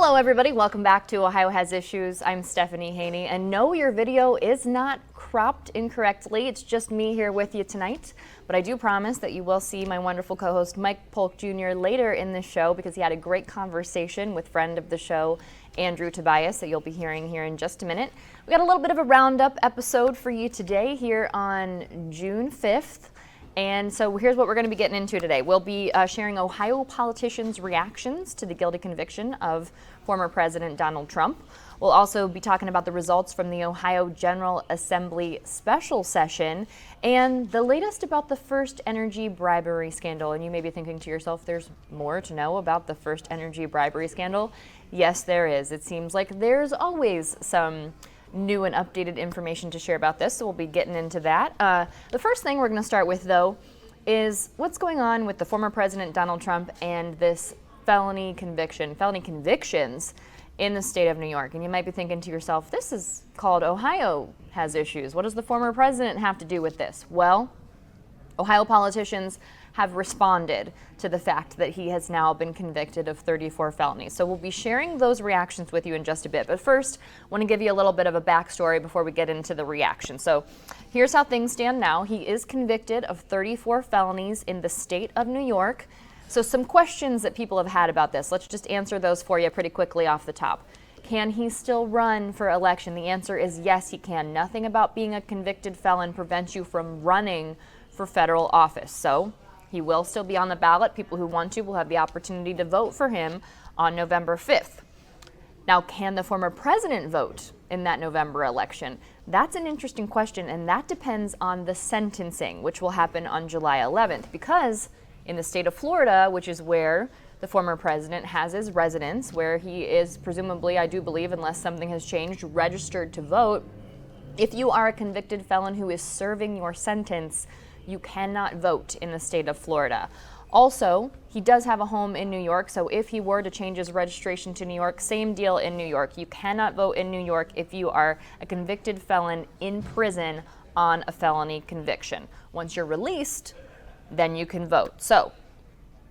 Hello everybody, welcome back to Ohio Has Issues. I'm Stephanie Haney, and no, your video is not cropped incorrectly. It's just me here with you tonight, but I do promise that you will see my wonderful co-host Mike Polk Jr. later in the show because he had a great conversation with friend of the show, Andrew Tobias, that you'll be hearing here in just a minute. We got a little bit of a roundup episode for you today here on June 5th. And so here's what we're going to be getting into today. We'll be sharing Ohio politicians' reactions to the guilty conviction of former President Donald Trump. We'll also be talking about the results from the Ohio General Assembly special session and the latest about the FirstEnergy bribery scandal. And you may be thinking to yourself, there's more to know about the FirstEnergy bribery scandal. Yes, there is. It seems like there's always some new and updated information to share about this, so we'll be getting into that. The first thing we're going to start with, though, is what's going on with the former President Donald Trump and this felony convictions in the state of New York. And you might be thinking to yourself, this is called Ohio Has Issues. What does the former president have to do with this? Well, Ohio politicians have responded to the fact that he has now been convicted of 34 felonies. So we'll be sharing those reactions with you in just a bit. But first, I want to give you a little bit of a backstory before we get into the reaction. So here's how things stand now. He is convicted of 34 felonies in the state of New York. So some questions that people have had about this. Let's just answer those for you pretty quickly off the top. Can he still run for election? The answer is yes, he can. Nothing about being a convicted felon prevents you from running for federal office. So he will still be on the ballot. People who want to will have the opportunity to vote for him on November 5th. Now, can the former president vote in that November election? That's an interesting question, and that depends on the sentencing, which will happen on July 11th, because in the state of Florida, which is where the former president has his residence, where he is presumably, I do believe, unless something has changed, registered to vote, if you are a convicted felon who is serving your sentence, you cannot vote in the state of Florida. Also, he does have a home in New York, so if he were to change his registration to New York, same deal in New York. You cannot vote in New York if you are a convicted felon in prison on a felony conviction. Once you're released, then you can vote. So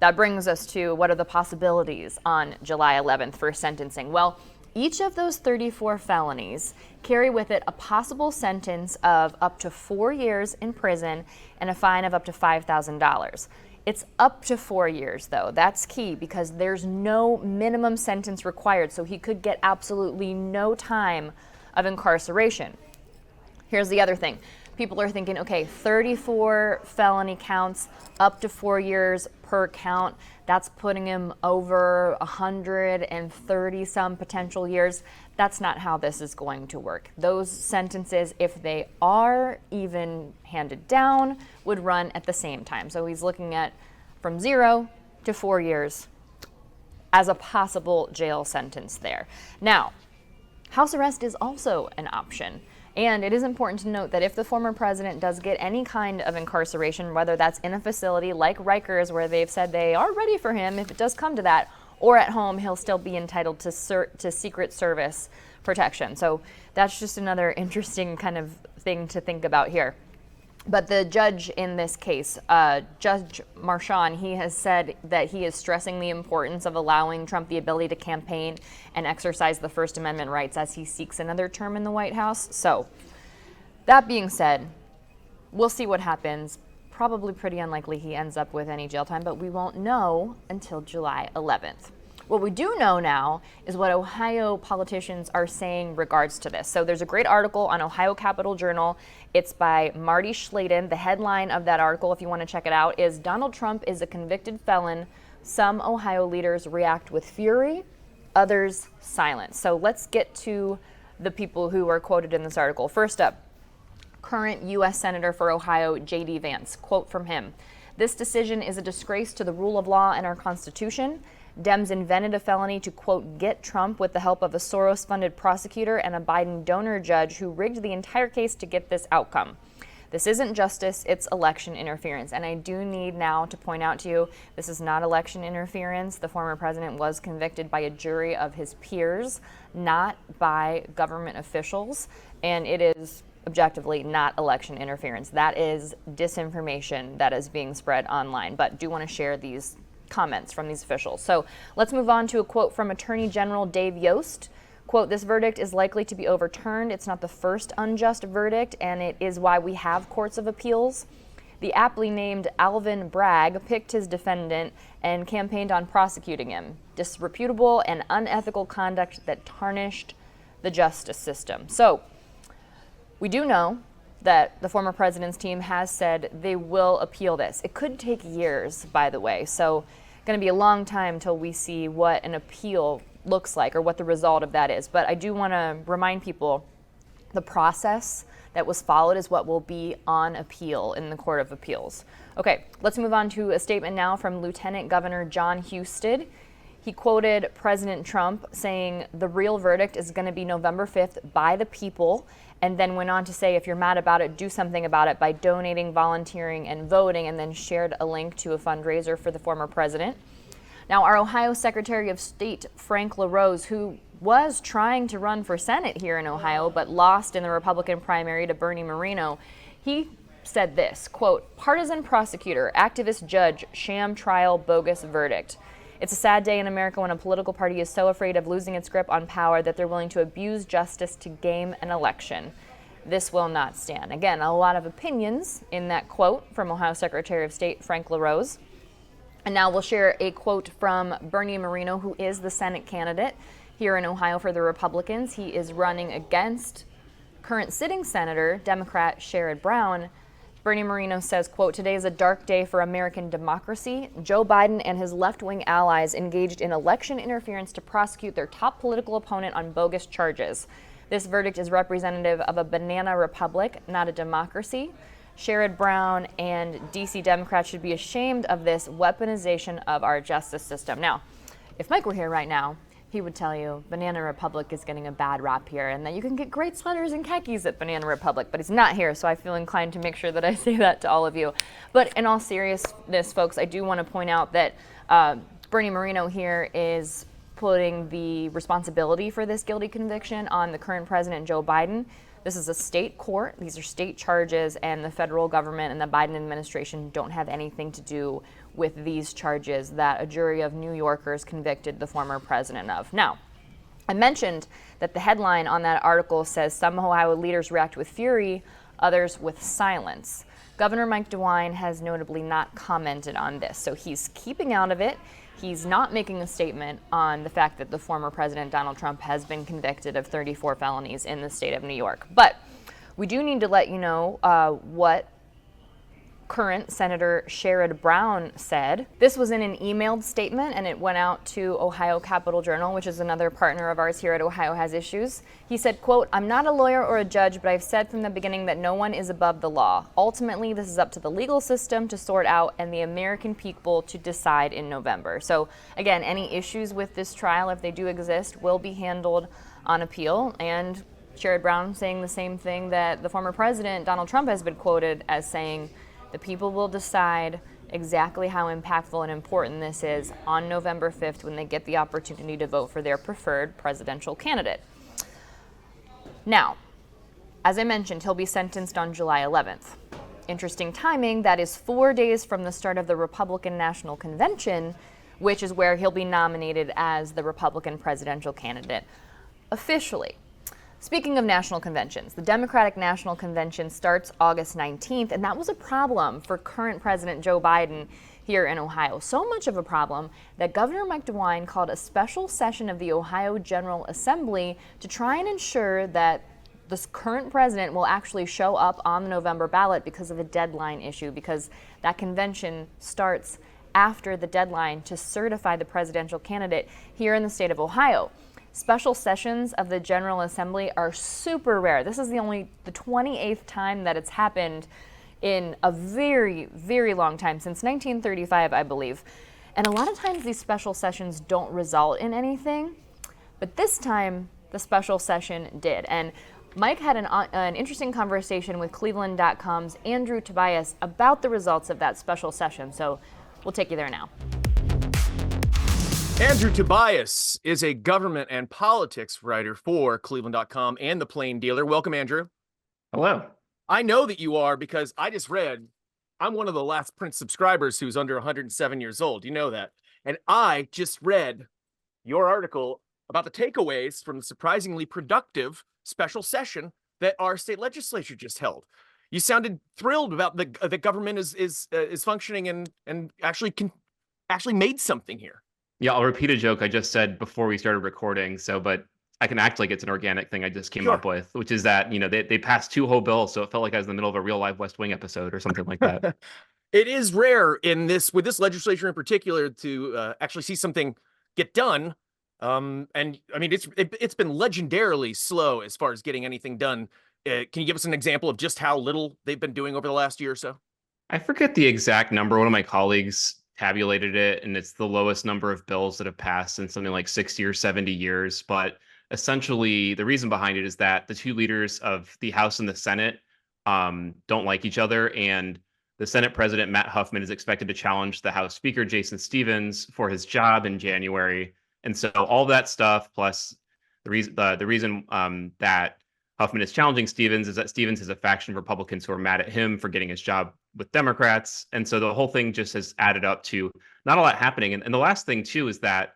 that brings us to what are the possibilities on July 11th for sentencing? Well, each of those 34 felonies carry with it a possible sentence of up to 4 years in prison and a fine of up to $5,000. It's up to 4 years, though. That's key because there's no minimum sentence required, so he could get absolutely no time of incarceration. Here's the other thing. People are thinking, okay, 34 felony counts, up to 4 years per count. That's putting him over 130 some potential years. That's not how this is going to work. Those sentences, if they are even handed down, would run at the same time. So he's looking at from 0 to 4 years as a possible jail sentence there. Now, house arrest is also an option. And it is important to note that if the former president does get any kind of incarceration, whether that's in a facility like Rikers, where they've said they are ready for him if it does come to that, or at home, he'll still be entitled to Secret Service protection. So that's just another interesting kind of thing to think about here. But the judge in this case, Judge Marchand, he has said that he is stressing the importance of allowing Trump the ability to campaign and exercise the First Amendment rights as he seeks another term in the White House. So that being said, we'll see what happens. Probably pretty unlikely he ends up with any jail time, but we won't know until July 11th. What we do know now is what Ohio politicians are saying regards to this. So there's a great article on Ohio Capitol Journal. It's by Marty Schladen. The headline of that article, if you want to check it out, is Donald Trump is a convicted felon. Some Ohio leaders react with fury, others silence. So let's get to the people who are quoted in this article. First up, current U.S. Senator for Ohio, J.D. Vance. Quote from him: "This decision is a disgrace to the rule of law and our Constitution. Dems invented a felony to, quote, get Trump with the help of a Soros-funded prosecutor and a Biden donor judge who rigged the entire case to get this outcome. This isn't justice, it's election interference." And I do need now to point out to you, this is not election interference. The former president was convicted by a jury of his peers, not by government officials, and it is objectively not election interference. That is disinformation that is being spread online. But do want to share these comments from these officials. So let's move on to a quote from Attorney General Dave Yost. Quote, "This verdict is likely to be overturned. It's not the first unjust verdict, and it is why we have courts of appeals. The aptly named Alvin Bragg picked his defendant and campaigned on prosecuting him. Disreputable and unethical conduct that tarnished the justice system." So we do know that the former president's team has said they will appeal this. It could take years, by the way, so going to be a long time till we see what an appeal looks like or what the result of that is. But I do want to remind people the process that was followed is what will be on appeal in the Court of Appeals. Okay, let's move on to a statement now from Lieutenant Governor John Husted. He quoted President Trump saying the real verdict is going to be November 5th by the people, and then went on to say, if you're mad about it, do something about it by donating, volunteering, and voting, and then shared a link to a fundraiser for the former president. Now, our Ohio Secretary of State, Frank LaRose, who was trying to run for Senate here in Ohio, but lost in the Republican primary to Bernie Moreno, he said this, quote, "Partisan prosecutor, activist judge, sham trial, bogus verdict. It's a sad day in America when a political party is so afraid of losing its grip on power that they're willing to abuse justice to game an election. This will not stand." Again, a lot of opinions in that quote from Ohio Secretary of State Frank LaRose. And now we'll share a quote from Bernie Moreno, who is the Senate candidate here in Ohio for the Republicans. He is running against current sitting Senator, Democrat Sherrod Brown. Bernie Moreno says, quote, "Today is a dark day for American democracy. Joe Biden and his left-wing allies engaged in election interference to prosecute their top political opponent on bogus charges. This verdict is representative of a banana republic, not a democracy. Sherrod Brown and DC Democrats should be ashamed of this weaponization of our justice system." Now, if Mike were here right now, he would tell you Banana Republic is getting a bad rap here and that you can get great sweaters and khakis at Banana Republic, but he's not here, so I feel inclined to make sure that I say that to all of you. But in all seriousness, folks, I do want to point out that Bernie Moreno here is putting the responsibility for this guilty conviction on the current president, Joe Biden. This is a state court. These are state charges, and the federal government and the Biden administration don't have anything to do with these charges that a jury of New Yorkers convicted the former president of. Now, I mentioned that the headline on that article says some Ohio leaders react with fury, others with silence. Governor Mike DeWine has notably not commented on this, so he's keeping out of it. He's not making a statement on the fact that the former president, Donald Trump, has been convicted of 34 felonies in the state of New York. But we do need to let you know what current Senator Sherrod Brown said. This was in an emailed statement, and it went out to Ohio Capitol Journal, which is another partner of ours here at Ohio Has Issues. He said, quote, "I'm not a lawyer or a judge, but I've said from the beginning that no one is above the law. Ultimately, this is up to the legal system to sort out and the American people to decide in November." So again, any issues with this trial, if they do exist, will be handled on appeal. And Sherrod Brown saying the same thing that the former president, Donald Trump, has been quoted as saying, the people will decide exactly how impactful and important this is on November 5th when they get the opportunity to vote for their preferred presidential candidate. Now, as I mentioned, he'll be sentenced on July 11th. Interesting timing, that is 4 days from the start of the Republican National Convention, which is where he'll be nominated as the Republican presidential candidate officially. Speaking of national conventions, the Democratic National Convention starts August 19th, and that was a problem for current President Joe Biden here in Ohio. So much of a problem that Governor Mike DeWine called a special session of the Ohio General Assembly to try and ensure that this current president will actually show up on the November ballot because of a deadline issue, because that convention starts after the deadline to certify the presidential candidate here in the state of Ohio. Special sessions of the General Assembly are super rare. This is the 28th time that it's happened in a very, very long time, since 1935, I believe. And a lot of times these special sessions don't result in anything, but this time the special session did. And Mike had an interesting conversation with Cleveland.com's Andrew Tobias about the results of that special session. So we'll take you there now. Andrew Tobias is a government and politics writer for Cleveland.com and The Plain Dealer. Welcome, Andrew. Hello. I know that you are because I just read I'm one of the last print subscribers who's under 107 years old. You know that. And I just read your article about the takeaways from the surprisingly productive special session that our state legislature just held. You sounded thrilled about the government is functioning and actually made something here. Yeah, I'll repeat a joke I just said before we started recording. But I can act like it's an organic thing I just came up with, which is that, they passed 2 whole bills. So it felt like I was in the middle of a real live West Wing episode or something like that. It is rare with this legislature in particular to actually see something get done. And I mean, it's been legendarily slow as far as getting anything done. Can you give us an example of just how little they've been doing over the last year or so? I forget the exact number. One of my colleagues tabulated it, and it's the lowest number of bills that have passed in something like 60 or 70 years. But essentially, the reason behind it is that the 2 leaders of the House and the Senate don't like each other. And the Senate President, Matt Huffman, is expected to challenge the House Speaker, Jason Stevens, for his job in January. And so all that stuff, plus the reason that Huffman is challenging Stevens is that Stevens has a faction of Republicans who are mad at him for getting his job with Democrats. And so the whole thing just has added up to not a lot happening. And the last thing, too, is that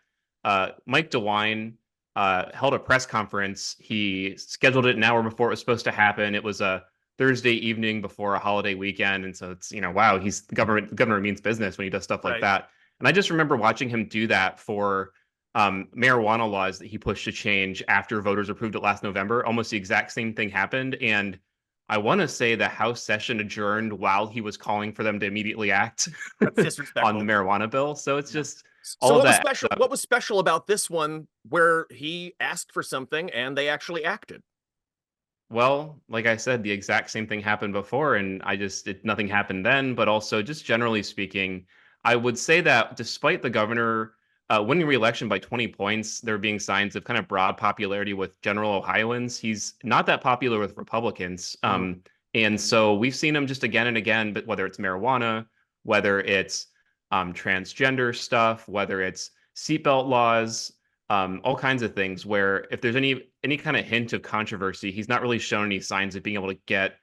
Mike DeWine held a press conference. He scheduled it an hour before it was supposed to happen. It was a Thursday evening before a holiday weekend. And so it's, wow, the governor means business when he does stuff like that. And I just remember watching him do that for marijuana laws that he pushed to change after voters approved it last November. Almost the exact same thing happened. And I want to say the House session adjourned while he was calling for them to immediately act on the marijuana bill. So it's just all of that. What was special about this one where he asked for something and they actually acted? Well, like I said, the exact same thing happened before, and nothing happened then. But also, just generally speaking, I would say that despite the governor winning re-election by 20 points, there being signs of kind of broad popularity with general Ohioans, he's not that popular with Republicans. And so we've seen him just again and again, but whether it's marijuana, whether it's transgender stuff, whether it's seatbelt laws, all kinds of things where if there's any kind of hint of controversy, he's not really shown any signs of being able to get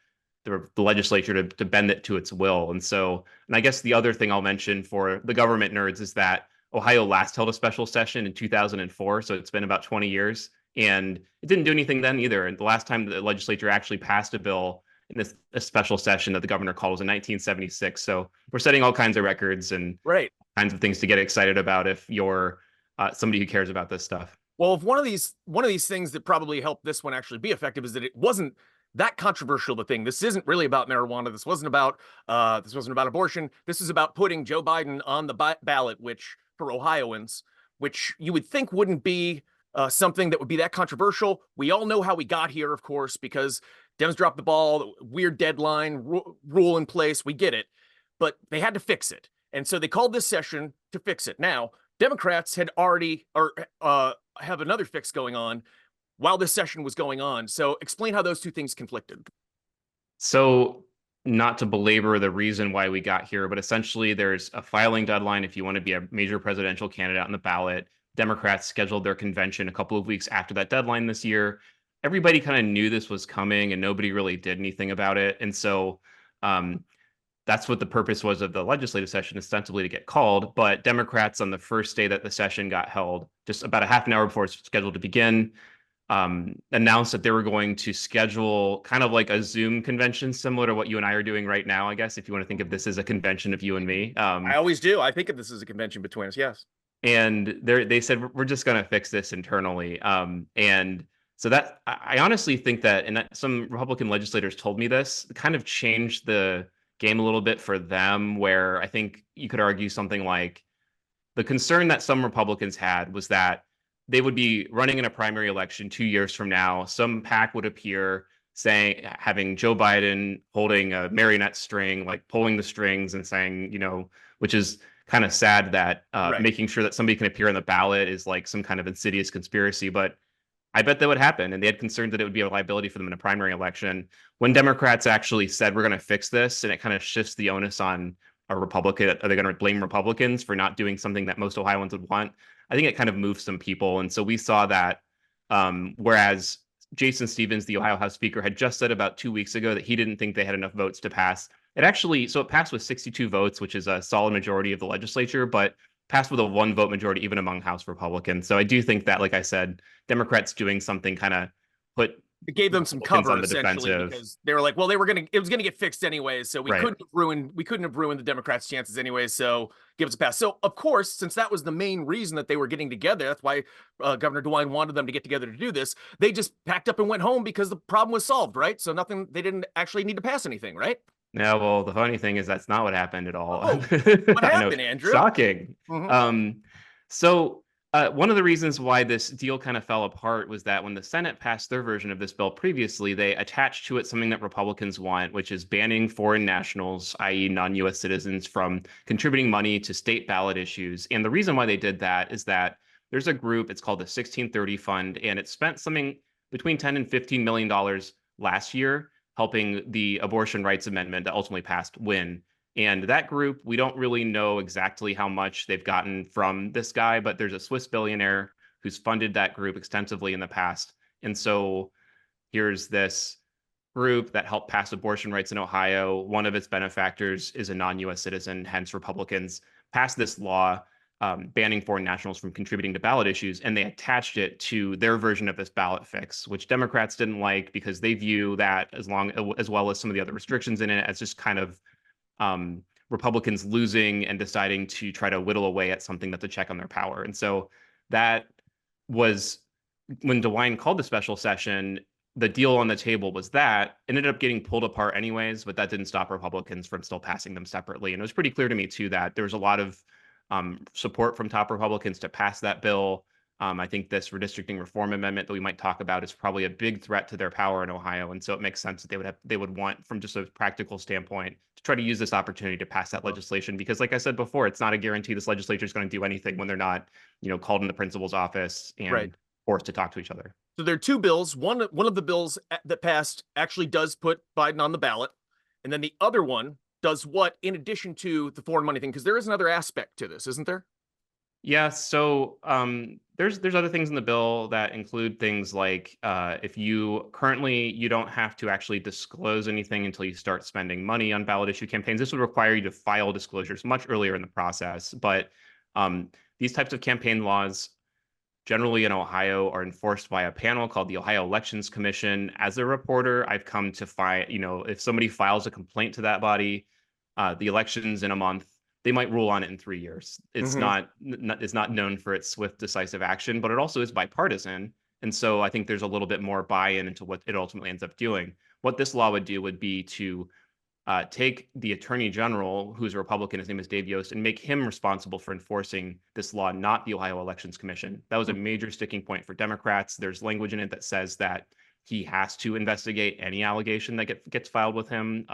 the legislature to bend it to its will. And I guess the other thing I'll mention for the government nerds is that Ohio last held a special session in 2004, so it's been about 20 years, and it didn't do anything then either. And the last time the legislature actually passed a bill in a special session that the governor called was in 1976. So we're setting all kinds of records and kinds of things to get excited about if you're somebody who cares about this stuff. Well, if one of these things that probably helped this one actually be effective is that it wasn't that controversial. The thing, this isn't really about marijuana. This wasn't about abortion. This is about putting Joe Biden on the ballot, which for Ohioans, which you would think wouldn't be something that would be that controversial. We all know how we got here, of course, because Dems dropped the ball, weird deadline, rule in place. We get it, but they had to fix it. And so they called this session to fix it. Now, Democrats had already have another fix going on while this session was going on. So explain how those two things conflicted. So not to belabor the reason why we got here, but essentially there's a filing deadline if you want to be a major presidential candidate on the ballot. Democrats scheduled their convention a couple of weeks after that deadline this year. Everybody kind of knew this was coming and nobody really did anything about it. And so that's what the purpose was of the legislative session, ostensibly to get called. But Democrats on the first day that the session got held, just about a half an hour before it's scheduled to begin, announced that they were going to schedule kind of like a Zoom convention similar to what you and I are doing right now, I guess, if you want to think of this as a convention of you and me. I always do. I think of this as a convention between us, yes. And they said, we're just going to fix this internally. And so that I honestly think that, and that some Republican legislators told me this, kind of changed the game a little bit for them, where I think you could argue something like the concern that some Republicans had was that they would be running in a primary election 2 years from now. Some PAC would appear having Joe Biden holding a marionette string, like pulling the strings and saying, which is kind of sad that making sure that somebody can appear on the ballot is like some kind of insidious conspiracy. But I bet that would happen. And they had concerns that it would be a liability for them in a primary election. When Democrats actually said, we're going to fix this, and it kind of shifts the onus on a Republican, are they going to blame Republicans for not doing something that most Ohioans would want? I think it kind of moved some people. And so we saw that whereas Jason Stevens, the Ohio House Speaker, had just said about 2 weeks ago that he didn't think they had enough votes to pass. It passed with 62 votes, which is a solid majority of the legislature, but passed with a 1-vote majority, even among House Republicans. So I do think that, like I said, Democrats doing something kind of put It gave them some Republicans cover on the essentially defensive. because they were like, well, it was gonna get fixed anyways, so we Right. couldn't have ruined the Democrats' chances anyways. So give us a pass. So of course, since that was the main reason that they were getting together, that's why Governor DeWine wanted them to get together to do this. They just packed up and went home because the problem was solved, right? So they didn't actually need to pass anything, right? Yeah, well, the funny thing is that's not what happened at all. Oh, what I know, happened, Andrew? shocking. Mhm. So one of the reasons why this deal kind of fell apart was that when the Senate passed their version of this bill previously, they attached to it something that Republicans want, which is banning foreign nationals, i.e. non-US citizens, from contributing money to state ballot issues. And the reason why they did that is that there's a group, it's called the 1630 Fund, and it spent something between $10 and $15 million last year helping the abortion rights amendment that ultimately passed win. And that group, we don't really know exactly how much they've gotten from this guy, but there's a Swiss billionaire who's funded that group extensively in the past. And so here's this group that helped pass abortion rights in Ohio. One of its benefactors is a non-US citizen, hence Republicans passed this law banning foreign nationals from contributing to ballot issues, and they attached it to their version of this ballot fix, which Democrats didn't like because they view that as well as some of the other restrictions in it as just kind of Republicans losing and deciding to try to whittle away at something that's a check on their power. And so that was when DeWine called the special session, the deal on the table was that ended up getting pulled apart anyways, but that didn't stop Republicans from still passing them separately. And it was pretty clear to me too that there was a lot of support from top Republicans to pass that bill. I think this redistricting reform amendment that we might talk about is probably a big threat to their power in Ohio, and so it makes sense that they would want, from just a practical standpoint, to try to use this opportunity to pass that legislation. Because, like I said before, it's not a guarantee this legislature is going to do anything when they're not, called in the principal's office and forced to talk to each other. So there are two bills. One of the bills that passed actually does put Biden on the ballot, and then the other one does what, in addition to the foreign money thing? Because there is another aspect to this, isn't there? Yeah, so there's other things in the bill that include things like if you don't have to actually disclose anything until you start spending money on ballot issue campaigns. This would require you to file disclosures much earlier in the process. But these types of campaign laws generally in Ohio are enforced by a panel called the Ohio Elections Commission. As a reporter, I've come to find, if somebody files a complaint to that body, the election's in a month, they might rule on it in 3 years. It's not known for its swift, decisive action, but it also is bipartisan. And so I think there's a little bit more buy-in into what it ultimately ends up doing. What this law would do would be to take the attorney general, who's a Republican, his name is Dave Yost, and make him responsible for enforcing this law, not the Ohio Elections Commission. That was a major sticking point for Democrats. There's language in it that says that he has to investigate any allegation that gets filed with him.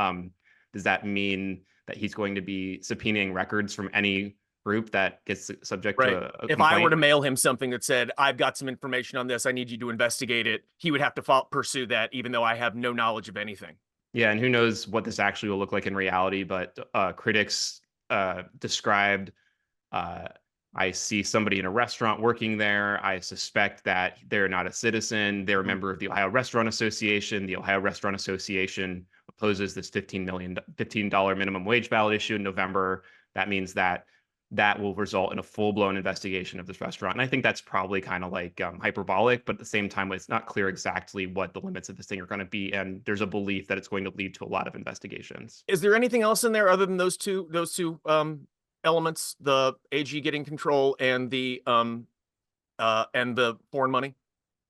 Does that mean that he's going to be subpoenaing records from any group that gets subject to a If complaint? I were to mail him something that said, I've got some information on this, I need you to investigate it, he would have to pursue that, even though I have no knowledge of anything. Yeah, and who knows what this actually will look like in reality, but critics described, I see somebody in a restaurant working there. I suspect that they're not a citizen. They're a member of the Ohio Restaurant Association. The Ohio Restaurant Association opposes this $15 minimum wage ballot issue in November. That means that will result in a full-blown investigation of this restaurant. And I think that's probably kind of like hyperbolic, but at the same time, it's not clear exactly what the limits of this thing are going to be. And there's a belief that it's going to lead to a lot of investigations. Is there anything else in there other than those two elements, the AG getting control and the foreign money?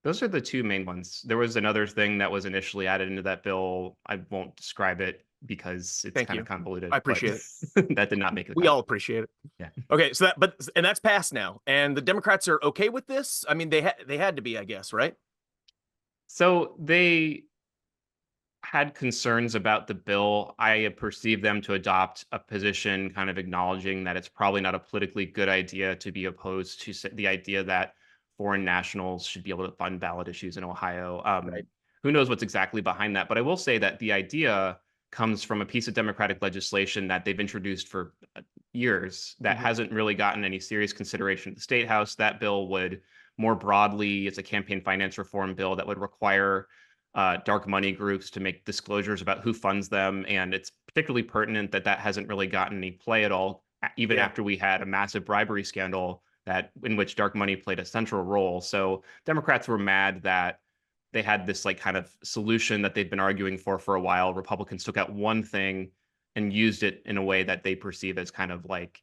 Those are the two main ones. There was another thing that was initially added into that bill. I won't describe it because it's kind of convoluted. I appreciate it. That did not make it. We all appreciate it. Yeah. Okay, so that's passed now, and the Democrats are okay with this. I mean, they had to be, I guess, right? So they had concerns about the bill. I perceive them to adopt a position kind of acknowledging that it's probably not a politically good idea to be opposed to the idea that foreign nationals should be able to fund ballot issues in Ohio. Who knows what's exactly behind that? But I will say that the idea comes from a piece of Democratic legislation that they've introduced for years that hasn't really gotten any serious consideration at the State House. That bill would more broadly, it's a campaign finance reform bill that would require dark money groups to make disclosures about who funds them. And it's particularly pertinent that hasn't really gotten any play at all even Yeah. after we had a massive bribery scandal in which dark money played a central role. So Democrats were mad that they had this like kind of solution that they'd been arguing for a while. Republicans took out one thing and used it in a way that they perceive as kind of like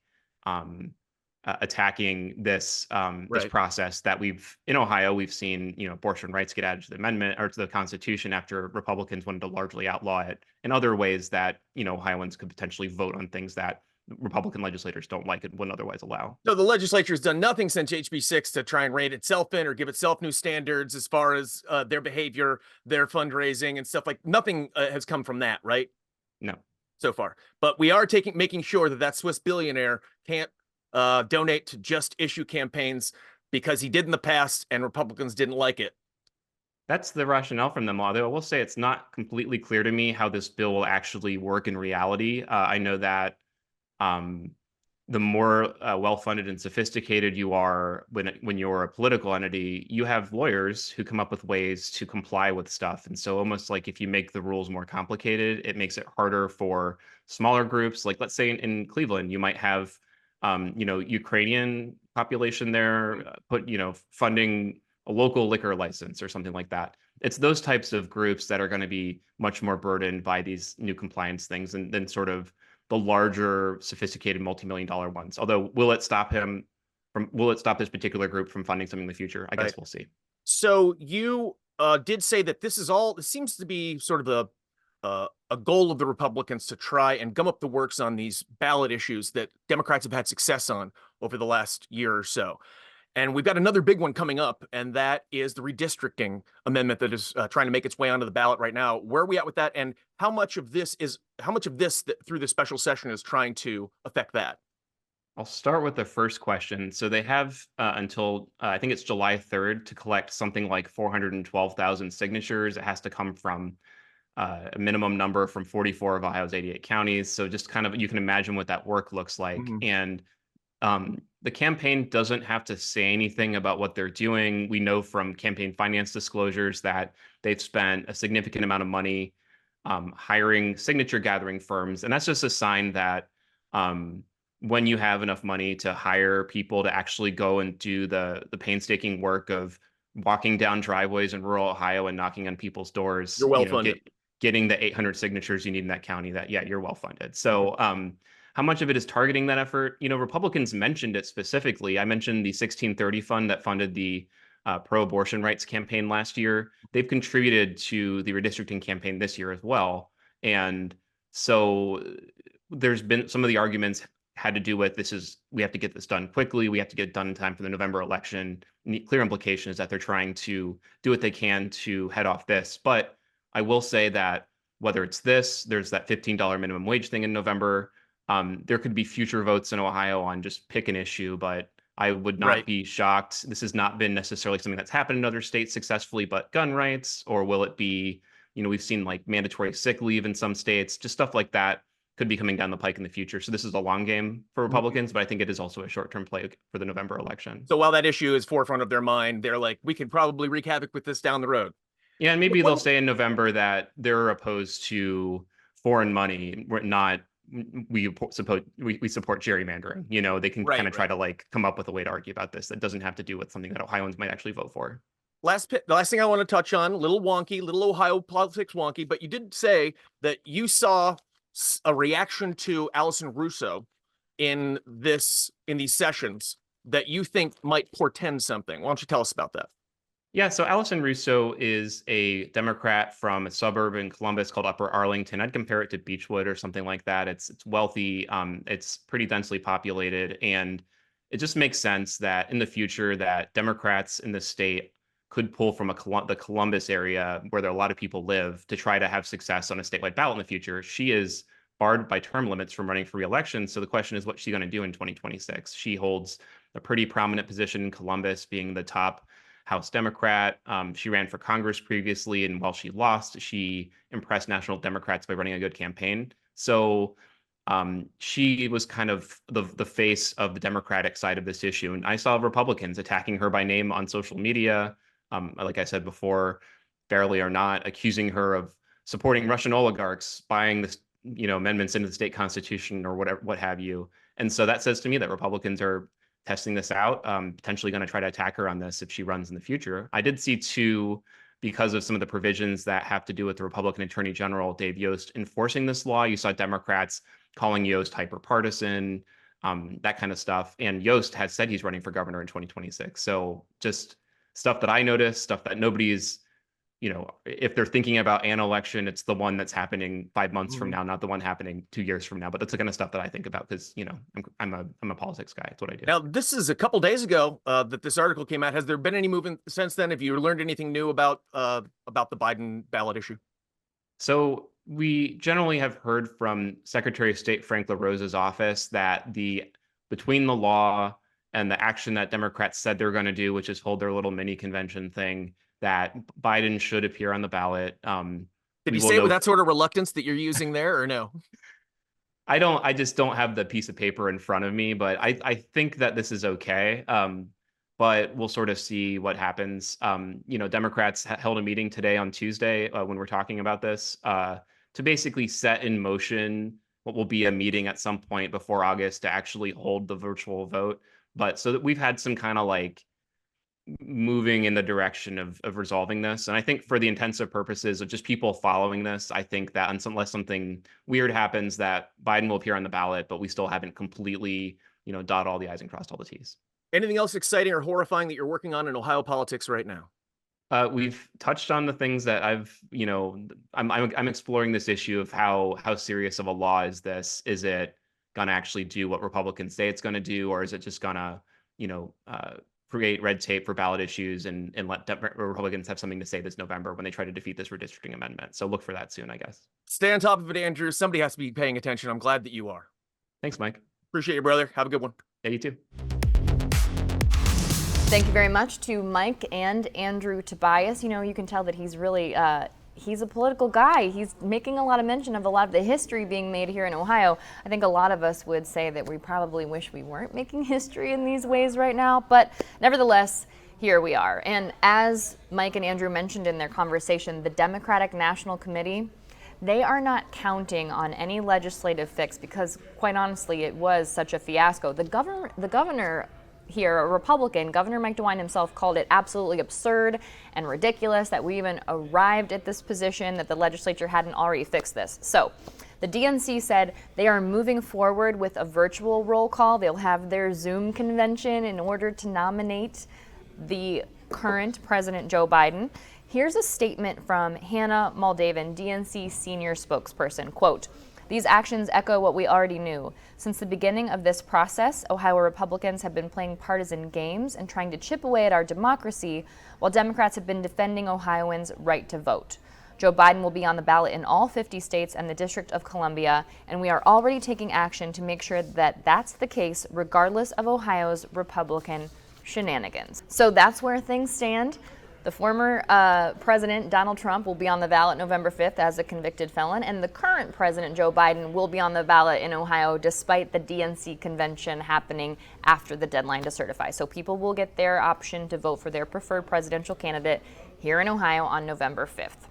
attacking this this Right. process that in Ohio we've seen, abortion rights get added to the amendment or to the Constitution after Republicans wanted to largely outlaw it, and other ways that Ohioans could potentially vote on things that Republican legislators don't like and wouldn't otherwise allow. No, the legislature's done nothing since HB6 to try and rein itself in or give itself new standards as far as their behavior, their fundraising, and stuff like. Nothing has come from that, right? No. So far, but we are making sure that Swiss billionaire can't donate to just issue campaigns because he did in the past and Republicans didn't like it. That's the rationale from them, although I will say it's not completely clear to me how this bill will actually work in reality. I know that the more well-funded and sophisticated you are when you're a political entity, you have lawyers who come up with ways to comply with stuff. And so almost like if you make the rules more complicated, it makes it harder for smaller groups. Like let's say in Cleveland, you might have Ukrainian population there, funding a local liquor license or something like that. It's those types of groups that are going to be much more burdened by these new compliance things than sort of the larger, sophisticated, multi-million-dollar ones. Although, will it stop this particular group from funding something in the future? I guess we'll see. So you did say that this seems to be sort of a goal of the Republicans to try and gum up the works on these ballot issues that Democrats have had success on over the last year or so. And we've got another big one coming up, and that is the redistricting amendment that is trying to make its way onto the ballot right now. Where are we at with that? And how much of this through the special session is trying to affect that? I'll start with the first question. So they have until I think it's July 3rd to collect something like 412,000 signatures. It has to come from a minimum number from 44 of Ohio's 88 counties. So just kind of, you can imagine what that work looks like. Mm-hmm. And the campaign doesn't have to say anything about what they're doing. We know from campaign finance disclosures that they've spent a significant amount of money hiring signature gathering firms. And that's just a sign that when you have enough money to hire people to actually go and do the painstaking work of walking down driveways in rural Ohio and knocking on people's doors, you're well-funded. Getting the 800 signatures you need in that county, you're well-funded. So how much of it is targeting that effort? Republicans mentioned it specifically. I mentioned the 1630 fund that funded the pro-abortion rights campaign last year. They've contributed to the redistricting campaign this year as well. And so there's been some of the arguments had to do with we have to get this done quickly. We have to get it done in time for the November election. And the clear implication is that they're trying to do what they can to head off this. But I will say that whether it's there's that $15 minimum wage thing in November. There could be future votes in Ohio on just pick an issue, but I would not be shocked. This has not been necessarily something that's happened in other states successfully, but gun rights, or will it be, we've seen like mandatory sick leave in some states, just stuff like that could be coming down the pike in the future. So this is a long game for Republicans, but I think it is also a short-term play for the November election. So while that issue is forefront of their mind, they're like, we could probably wreak havoc with this down the road. Yeah, and maybe they'll say in November that they're opposed to foreign money. We're not. We support gerrymandering. They can kind of try to like come up with a way to argue about this that doesn't have to do with something that Ohioans might actually vote for. The last thing I want to touch on, a little wonky, little Ohio politics wonky, but you did say that you saw a reaction to Allison Russo in these sessions that you think might portend something. Why don't you tell us about that? Yeah, so Allison Russo is a Democrat from a suburb in Columbus called Upper Arlington. I'd compare it to Beechwood or something like that. It's wealthy, it's pretty densely populated, and it just makes sense that in the future that Democrats in the state could pull from the Columbus area where there are a lot of people live to try to have success on a statewide ballot in the future. She is barred by term limits from running for re-election. So the question is, what's she going to do in 2026? She holds a pretty prominent position in Columbus, being the top House Democrat. She ran for Congress previously, and while she lost, she impressed national Democrats by running a good campaign. So she was kind of the face of the Democratic side of this issue. And I saw Republicans attacking her by name on social media. Like I said before, fairly or not, accusing her of supporting Russian oligarchs, buying this, amendments into the state constitution or whatever, what have you. And so that says to me that Republicans are testing this out, potentially going to try to attack her on this if she runs in the future. I did see too, because of some of the provisions that have to do with the Republican Attorney General, Dave Yost, enforcing this law. You saw Democrats calling Yost hyperpartisan, that kind of stuff. And Yost has said he's running for governor in 2026. So just stuff that I noticed, stuff that nobody's, if they're thinking about an election, it's the one that's happening 5 months from now, not the one happening 2 years from now. But that's the kind of stuff that I think about because, I'm a politics guy. It's what I do. Now, this is a couple days ago that this article came out. Has there been any movement since then? Have you learned anything new about the Biden ballot issue? So we generally have heard from Secretary of State Frank LaRosa's office that between the law and the action that Democrats said they're going to do, which is hold their little mini convention thing, that Biden should appear on the ballot. Did you say with that sort of reluctance that you're using there, or no? I just don't have the piece of paper in front of me, but I think that this is okay. But we'll sort of see what happens. Democrats held a meeting today on Tuesday when we're talking about this to basically set in motion what will be a meeting at some point before August to actually hold the virtual vote. But so that we've had some kind of like moving in the direction of resolving this. And I think for the intensive purposes of just people following this, I think that unless something weird happens, that Biden will appear on the ballot, but we still haven't completely, dot all the I's and crossed all the T's. Anything else exciting or horrifying that you're working on in Ohio politics right now? We've touched on the things that I'm exploring this issue of how serious of a law is this? Is it going to actually do what Republicans say it's going to do, or is it just going to, create red tape for ballot issues and let Republicans have something to say this November when they try to defeat this redistricting amendment? So look for that soon, I guess. Stay on top of it, Andrew. Somebody has to be paying attention. I'm glad that you are. Thanks, Mike. Appreciate you, brother. Have a good one. Yeah, you too. Thank you very much to Mike and Andrew Tobias. You can tell that he's really, he's a political guy. He's making a lot of mention of a lot of the history being made here in Ohio. I think a lot of us would say that we probably wish we weren't making history in these ways right now, but nevertheless, here we are. And as Mike and Andrew mentioned in their conversation, the Democratic National Committee, they are not counting on any legislative fix because, quite honestly, it was such a fiasco. The governor here, a Republican, Governor Mike DeWine himself, called it absolutely absurd and ridiculous that we even arrived at this position, that the legislature hadn't already fixed this. So the DNC said they are moving forward with a virtual roll call. They'll have their Zoom convention in order to nominate the current President Joe Biden. Here's a statement from Hannah Moldavan, DNC senior spokesperson, quote, "These actions echo what we already knew. Since the beginning of this process, Ohio Republicans have been playing partisan games and trying to chip away at our democracy, while Democrats have been defending Ohioans' right to vote. Joe Biden will be on the ballot in all 50 states and the District of Columbia, and we are already taking action to make sure that that's the case regardless of Ohio's Republican shenanigans." So that's where things stand. The former President Donald Trump will be on the ballot November 5th as a convicted felon, and the current President Joe Biden will be on the ballot in Ohio despite the DNC convention happening after the deadline to certify. So people will get their option to vote for their preferred presidential candidate here in Ohio on November 5th.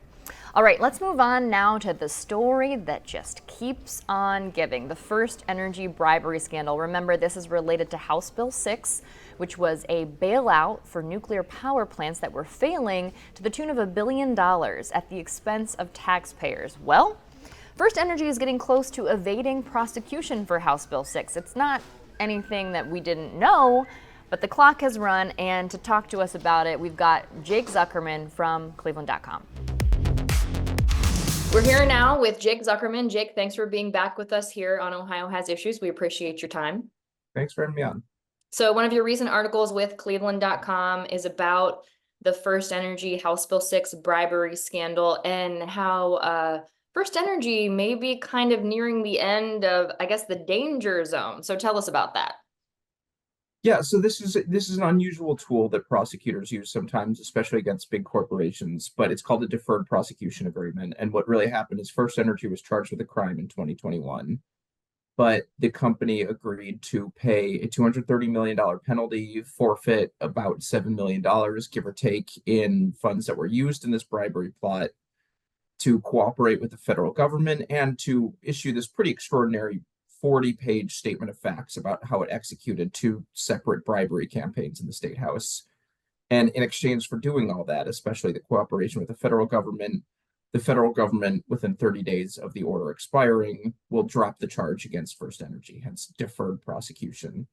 All right, let's move on now to the story that just keeps on giving, the FirstEnergy bribery scandal. Remember, this is related to House Bill 6, which was a bailout for nuclear power plants that were failing to the tune of $1 billion at the expense of taxpayers. Well, FirstEnergy is getting close to evading prosecution for House Bill 6. It's not anything that we didn't know, but the clock has run, and to talk to us about it, we've got Jake Zuckerman from Cleveland.com. We're here now with Jake Zuckerman. Jake, thanks for being back with us here on Ohio Has Issues. We appreciate your time. Thanks for having me on. So one of your recent articles with Cleveland.com is about the FirstEnergy House Bill 6 bribery scandal and how FirstEnergy may be kind of nearing the end of, I guess, the danger zone. So tell us about that. Yeah, so this is an unusual tool that prosecutors use sometimes, especially against big corporations, but it's called a deferred prosecution agreement. And what really happened is FirstEnergy was charged with a crime in 2021, but the company agreed to pay a $230 million penalty, forfeit about $7 million, give or take, in funds that were used in this bribery plot to cooperate with the federal government and to issue this pretty extraordinary 40-page statement of facts about how it executed 2 separate bribery campaigns in the state house. And in exchange for doing all that, especially the cooperation with the federal government, within 30 days of the order expiring, will drop the charge against FirstEnergy, hence deferred prosecution.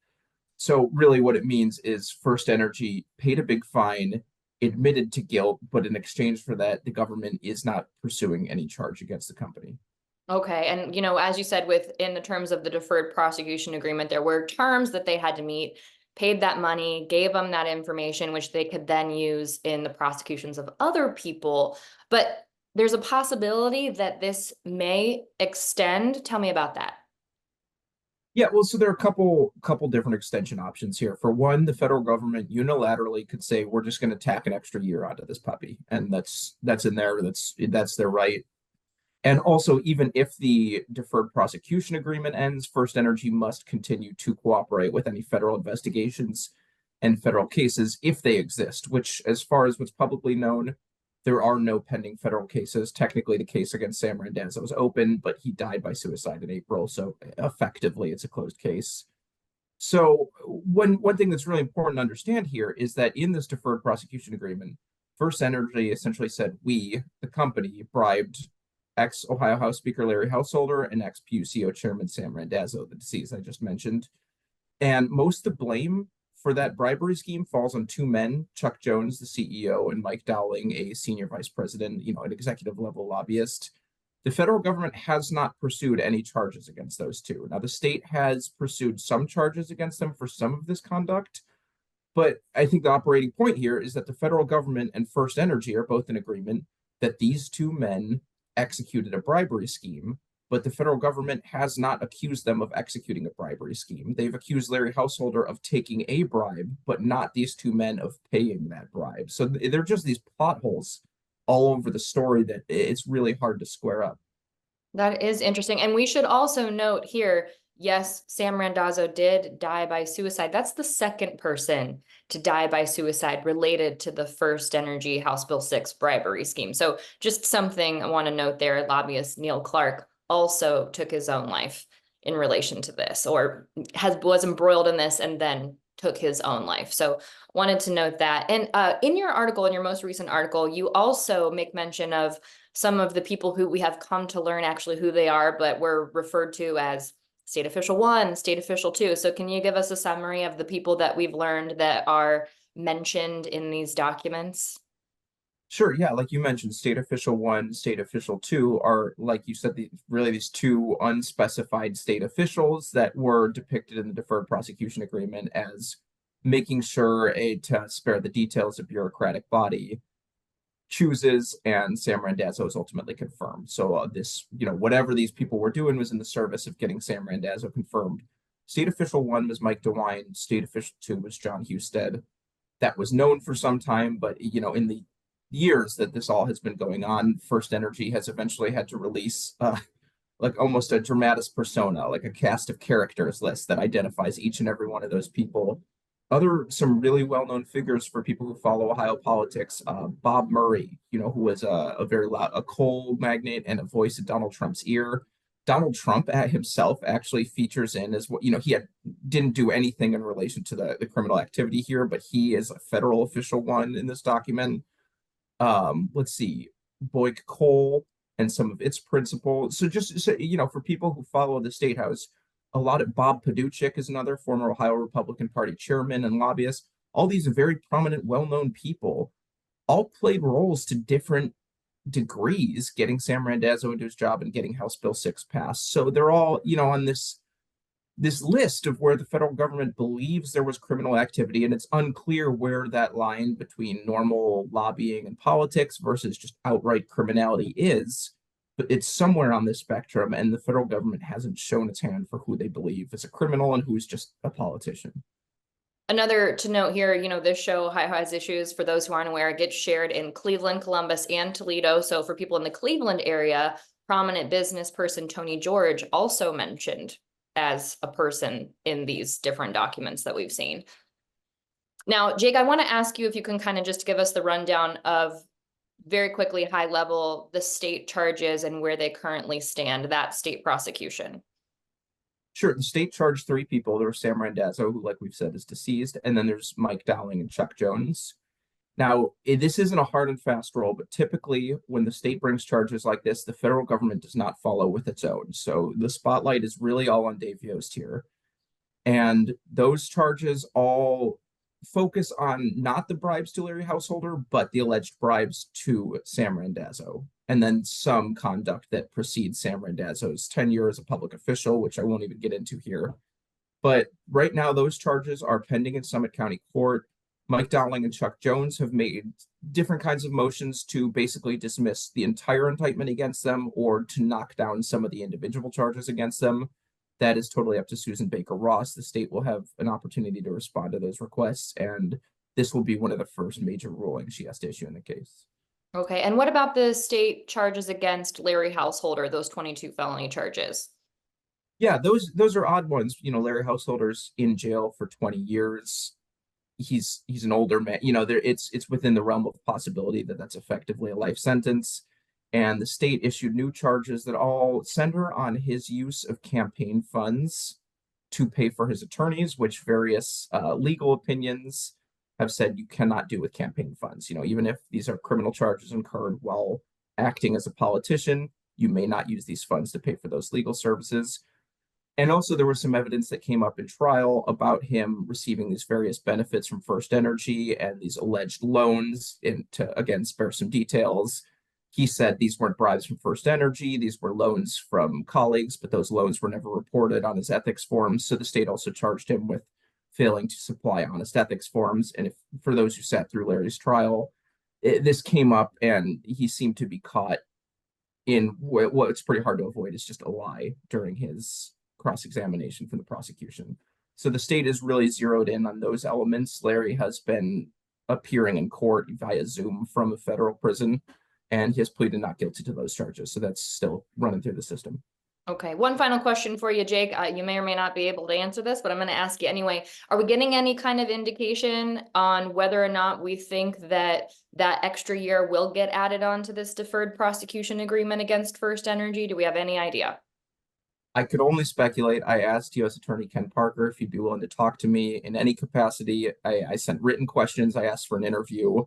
So really what it means is FirstEnergy paid a big fine, admitted to guilt, but in exchange for that, the government is not pursuing any charge against the company. Okay. And, as you said, within the terms of the deferred prosecution agreement, there were terms that they had to meet, paid that money, gave them that information, which they could then use in the prosecutions of other people. But there's a possibility that this may extend. Tell me about that. Yeah, well, so there are a couple different extension options here. For one, the federal government unilaterally could say we're just going to tack an extra year onto this puppy, and that's in there. That's their right. And also, even if the deferred prosecution agreement ends, FirstEnergy must continue to cooperate with any federal investigations and federal cases if they exist, which, as far as what's publicly known, there are no pending federal cases. Technically, the case against Sam Randazzo was open, but he died by suicide in April, so effectively it's a closed case. So one thing that's really important to understand here is that in this deferred prosecution agreement, FirstEnergy essentially said we, the company, bribed ex-Ohio House Speaker Larry Householder and ex-PUCO Chairman Sam Randazzo, the deceased I just mentioned. And most of the blame for that bribery scheme falls on 2 men, Chuck Jones, the CEO, and Mike Dowling, a senior vice president, an executive level lobbyist. The federal government has not pursued any charges against those 2. Now, the state has pursued some charges against them for some of this conduct, but I think the operating point here is that the federal government and FirstEnergy are both in agreement that these 2 men executed a bribery scheme, but the federal government has not accused them of executing a bribery scheme. They've accused Larry Householder of taking a bribe, but not these 2 men of paying that bribe. So they're just these plot holes all over the story that it's really hard to square up. That is interesting. And we should also note here, yes, Sam Randazzo did die by suicide. That's the second person to die by suicide related to the FirstEnergy House Bill 6 bribery scheme. So just something I want to note there, lobbyist Neil Clark also took his own life in relation to this, or was embroiled in this and then took his own life. So wanted to note that. And in your article, in your most recent article, you also make mention of some of the people who we have come to learn actually who they are, but were referred to as State Official 1, State Official 2. So can you give us a summary of the people that we've learned that are mentioned in these documents? Sure, yeah, like you mentioned, State Official 1, State Official 2 are, like you said, really these 2 unspecified state officials that were depicted in the deferred prosecution agreement as making sure to spare the details, a bureaucratic body chooses, and Sam Randazzo is ultimately confirmed. So this, whatever these people were doing was in the service of getting Sam Randazzo confirmed. State Official 1 was Mike DeWine. State Official 2 was John Husted. That was known for some time, but, in the years that this all has been going on, FirstEnergy has eventually had to release like almost a dramatis persona, like a cast of characters list that identifies each and every one of those people. Some really well-known figures for people who follow Ohio politics, Bob Murray, who was a very loud, a coal magnate and a voice of Donald Trump's ear. Donald Trump himself actually features in as what, he didn't do anything in relation to the criminal activity here, but he is a federal official 1 in this document. Let's see, Boyk Coal and some of its principles. So for people who follow the state house, a lot of Bob Paduchik is another former Ohio Republican Party chairman and lobbyist. All these very prominent, well-known people all played roles to different degrees getting Sam Randazzo into his job and getting House Bill 6 passed. So they're all, on this list of where the federal government believes there was criminal activity, and it's unclear where that line between normal lobbying and politics versus just outright criminality is, but it's somewhere on this spectrum, and the federal government hasn't shown its hand for who they believe is a criminal and who's just a politician. Another to note here, this show, Ohio Has Issues, for those who aren't aware, it gets shared in Cleveland, Columbus, and Toledo. So for people in the Cleveland area, prominent business person Tony George also mentioned as a person in these different documents that we've seen. Now, Jake, I want to ask you if you can kind of just give us the rundown of, very quickly, high level, the state charges and where they currently stand, that state prosecution. Sure, the state charged three people. There was Sam Randazzo, who, like we've said, is deceased, and then there's Mike Dowling and Chuck Jones. Now, this isn't a hard and fast rule, but typically when the state brings charges like this, the federal government does not follow with its own. So the spotlight is really all on Dave Yost here. And those charges all focus on not the bribes to Larry Householder, but the alleged bribes to Sam Randazzo, and then some conduct that precedes Sam Randazzo's tenure as a public official, which I won't even get into here. But right now, those charges are pending in Summit County Court. Mike Dowling and Chuck Jones have made different kinds of motions to basically dismiss the entire indictment against them or to knock down some of the individual charges against them. That is totally up to Susan Baker Ross. The state will have an opportunity to respond to those requests, and this will be one of the first major rulings she has to issue in the case. Okay, and what about the state charges against Larry Householder, those 22 felony charges? Yeah, those are odd ones. Larry Householder's in jail for 20 years. He's an older man. It's within the realm of possibility that that's effectively a life sentence. And the state issued new charges that all center on his use of campaign funds to pay for his attorneys, which various legal opinions have said you cannot do with campaign funds. Even if these are criminal charges incurred while acting as a politician, you may not use these funds to pay for those legal services. And also there was some evidence that came up in trial about him receiving these various benefits from FirstEnergy and these alleged loans. And to, again, spare some details, he said these weren't bribes from FirstEnergy, these were loans from colleagues, but those loans were never reported on his ethics forms. So the state also charged him with failing to supply honest ethics forms. And for those who sat through Larry's trial, this came up and he seemed to be caught in what's pretty hard to avoid is just a lie during his cross-examination from the prosecution. So the state is really zeroed in on those elements. Larry has been appearing in court via Zoom from a federal prison, and he has pleaded not guilty to those charges. So that's still running through the system. Okay, one final question for you, Jake. You may or may not be able to answer this, but I'm going to ask you anyway. Are we getting any kind of indication on whether or not we think that that extra year will get added on to this deferred prosecution agreement against FirstEnergy? Do we have any idea? I could only speculate. I asked U.S. Attorney Ken Parker if he'd be willing to talk to me in any capacity. I sent written questions. I asked for an interview.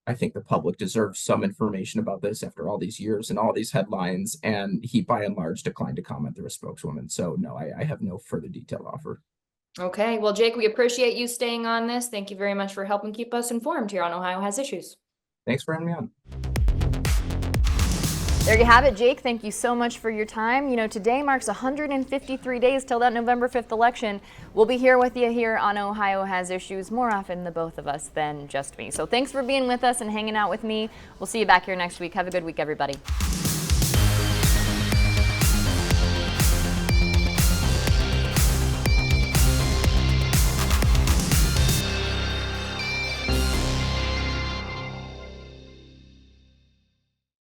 I think the public deserves some information about this after all these years and all these headlines. And he, by and large, declined to comment through a spokeswoman. So no, I have no further detail to offer. Okay. Well, Jake, we appreciate you staying on this. Thank you very much for helping keep us informed here on Ohio Has Issues. Thanks for having me on. There you have it, Jake. Thank you so much for your time. Today marks 153 days till that November 5th election. We'll be here with you here on Ohio Has Issues more often, the both of us, than just me. So thanks for being with us and hanging out with me. We'll see you back here next week. Have a good week, everybody.